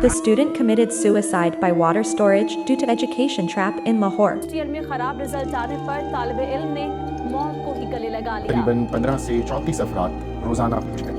The student committed suicide by water storage due to education trap in Lahore. Year में खराब result आने पर तालिबे इल्म ने मौत को ही गले लगा लिया। तकरीबन 15 से 34 अफराद रोजाना पहुंच गए।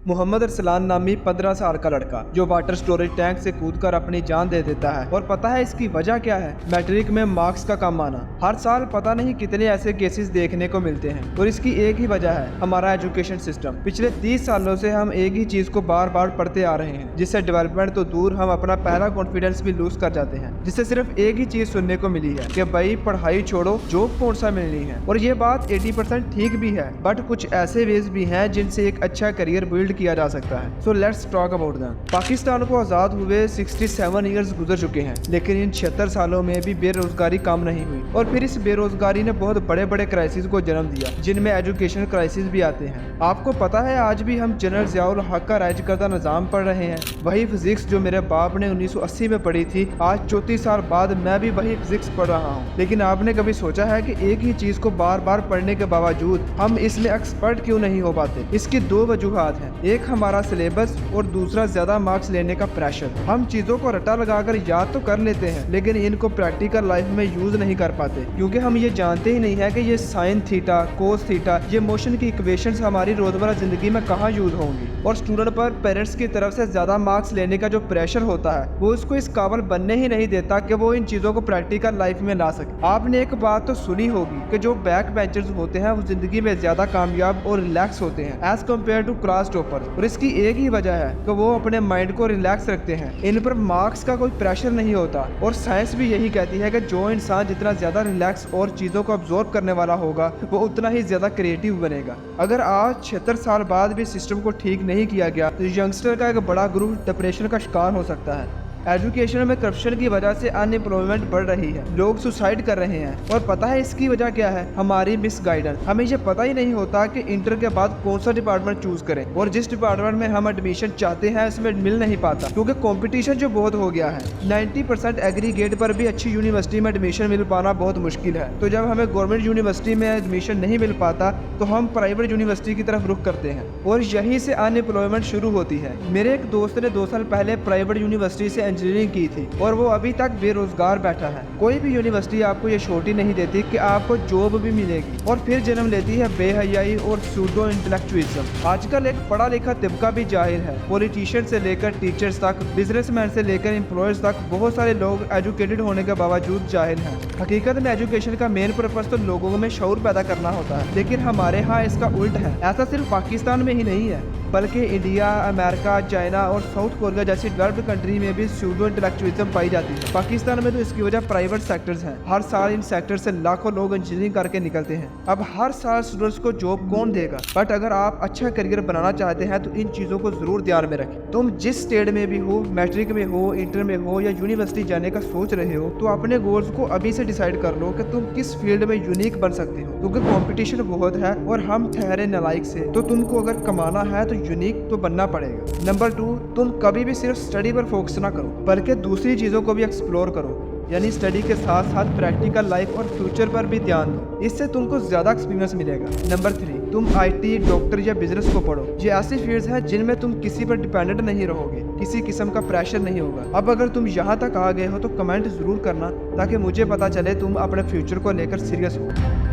मोहम्मद अरसलान नामी 15 साल का लड़का जो वाटर स्टोरेज टैंक से कूदकर अपनी जान दे देता है। और पता है इसकी वजह क्या है? मैट्रिक में मार्क्स का कम आना। हर साल पता नहीं कितने ऐसे केसेस देखने को मिलते हैं और इसकी एक ही वजह है हमारा एजुकेशन सिस्टम। पिछले 30 सालों से हम एक ही चीज को बार बार पढ़ते आ रहे हैं, जिससे डेवलपमेंट तो दूर हम अपना पहला कॉन्फिडेंस भी लूज कर जाते हैं, जिससे सिर्फ एक ही चीज सुनने को मिली है कि भाई पढ़ाई छोड़ो, जॉब कौन सा मिलनी है। और ये बात 80% ठीक भी है, बट कुछ ऐसे वेज भी हैं जिनसे एक अच्छा करियर बिल्ड किया जा सकता है। So let's talk about them. Pakistan को आजाद हुए 67 ईयर्स गुजर चुके हैं, लेकिन इन 76 सालों में भी बेरोजगारी कम नहीं हुई। और फिर इस बेरोजगारी ने बहुत बड़े बड़े क्राइसिस को जन्म दिया, जिनमें एजुकेशन क्राइसिस भी आते हैं। आपको पता है आज भी हम जनरल जियाउल हक का राज करदा निजाम पढ़ रहे हैं। वही फिजिक्स जो मेरे बाप ने 1980 में पढ़ी थी, आज 34 साल बाद मैं भी वही फिजिक्स पढ़ रहा हूँ। लेकिन आपने कभी सोचा है कि एक ही चीज को बार बार पढ़ने के बावजूद हम इसमें एक्सपर्ट क्यों नहीं हो पाते? इसकी दो वजूहात हैं। एक हमारा सिलेबस और दूसरा ज्यादा मार्क्स लेने का प्रेशर। हम चीजों को रटा लगाकर याद तो कर लेते हैं, लेकिन इनको प्रैक्टिकल लाइफ में यूज नहीं कर पाते, क्योंकि हम ये जानते ही नहीं है कि ये साइन थीटा, कोस थीटा, ये मोशन की इक्वेशंस हमारी रोजमर्रा जिंदगी में कहाँ यूज होंगी। और स्टूडेंट पर पेरेंट्स की तरफ से ज्यादा मार्क्स लेने का जो प्रेशर होता है, वो उसको इस काबिल बनने ही नहीं देता कि वो इन चीजों को प्रैक्टिकल लाइफ में ला सके। आपने एक बात तो सुनी होगी कि जो बैक बेंचर्स होते हैं वो जिंदगी में ज्यादा कामयाब और रिलैक्स होते हैं as compared to class topper. और इसकी एक ही वजह है कि वो अपने माइंड को रिलैक्स रखते हैं, इन पर मार्क्स का कोई प्रेशर नहीं होता। और साइंस भी यही कहती है कि जो इंसान जितना ज्यादा रिलैक्स और चीजों को अब्जॉर्ब करने वाला होगा, वो उतना ही ज्यादा क्रिएटिव बनेगा। अगर आज 76 साल बाद भी सिस्टम को ठीक नहीं किया गया तो यंगस्टर का एक बड़ा ग्रुप डिप्रेशन का शिकार हो सकता है। एजुकेशन में करप्शन की वजह से अनएम्प्लॉयमेंट बढ़ रही है, लोग सुसाइड कर रहे हैं। और पता है इसकी वजह क्या है? हमारी मिस गाइडेंस। हमें ये पता ही नहीं होता कि इंटर के बाद कौन सा डिपार्टमेंट चूज करें, और जिस डिपार्टमेंट में हम एडमिशन चाहते हैं उसमें मिल नहीं पाता, क्योंकि कंपटीशन जो बहुत हो गया है। 90% एग्रीगेट पर भी अच्छी यूनिवर्सिटी में एडमिशन मिल पाना बहुत मुश्किल है। तो जब हमें गवर्नमेंट यूनिवर्सिटी में एडमिशन नहीं मिल पाता तो हम प्राइवेट यूनिवर्सिटी की तरफ रुख करते हैं, और यहीं से अनएम्प्लॉयमेंट शुरू होती है। मेरे एक दोस्त ने 2 साल पहले प्राइवेट यूनिवर्सिटी से इंजीनियरिंग की थी और वो अभी तक बेरोजगार बैठा है। कोई भी यूनिवर्सिटी आपको ये छोटी नहीं देती कि आपको जॉब भी मिलेगी, और फिर जन्म लेती है बेहयाई और सूडो इंटेलेक्चुअलिज्म। आजकल एक पढ़ा लिखा तबका भी जाहिल है। पॉलिटिशियन से लेकर टीचर्स तक, बिजनेसमैन से लेकर एम्प्लॉयर्स तक, बहुत सारे लोग एजुकेटेड होने के बावजूद जाहिल हैं। हकीकत में एजुकेशन का मेन पर्पस तो लोगों में शऊर पैदा करना होता है, लेकिन हमारे यहाँ इसका उल्ट है। ऐसा सिर्फ पाकिस्तान में ही नहीं है, बल्कि इंडिया, अमेरिका, चाइना और साउथ कोरिया जैसी डेवलप्ड कंट्री में भी सूडो इंटेलेक्चुअलिज्म पाई जाती है। पाकिस्तान में तो इसकी वजह प्राइवेट सेक्टर्स हैं। हर साल इन सेक्टर से लाखों लोग इंजीनियरिंग करके निकलते हैं। अब हर साल स्टूडेंट्स को जॉब कौन देगा? बट अगर आप अच्छा करियर बनाना चाहते हैं तो इन चीजों को जरूर ध्यान में रखें। तुम जिस स्टेट में भी हो, मैट्रिक में हो, इंटर में हो या यूनिवर्सिटी जाने का सोच रहे हो, तो अपने गोल्स को अभी से डिसाइड कर लो कि तुम किस फील्ड में यूनिक बन सकते हो, क्योंकि कंपटीशन बहुत है और हम ठहरे नालायक से। तो तुमको अगर कमाना है तो यूनिक तो बनना पड़ेगा। नंबर 2, तुम कभी भी सिर्फ स्टडी पर फोकस ना करो, बल्कि दूसरी चीजों को भी एक्सप्लोर करो। यानी स्टडी के साथ साथ प्रैक्टिकल लाइफ और फ्यूचर पर भी ध्यान दो, इससे तुमको ज्यादा एक्सपीरियंस मिलेगा। नंबर 3, तुम IT, डॉक्टर या बिजनेस को पढ़ो। ये ऐसी फील्ड्स हैं जिनमें तुम किसी पर डिपेंडेंट नहीं रहोगे, किसी किस्म का प्रेशर नहीं होगा। अब अगर तुम यहाँ तक आ गए हो तो कमेंट जरूर करना, ताकि मुझे पता चले तुम अपने फ्यूचर को लेकर सीरियस हो।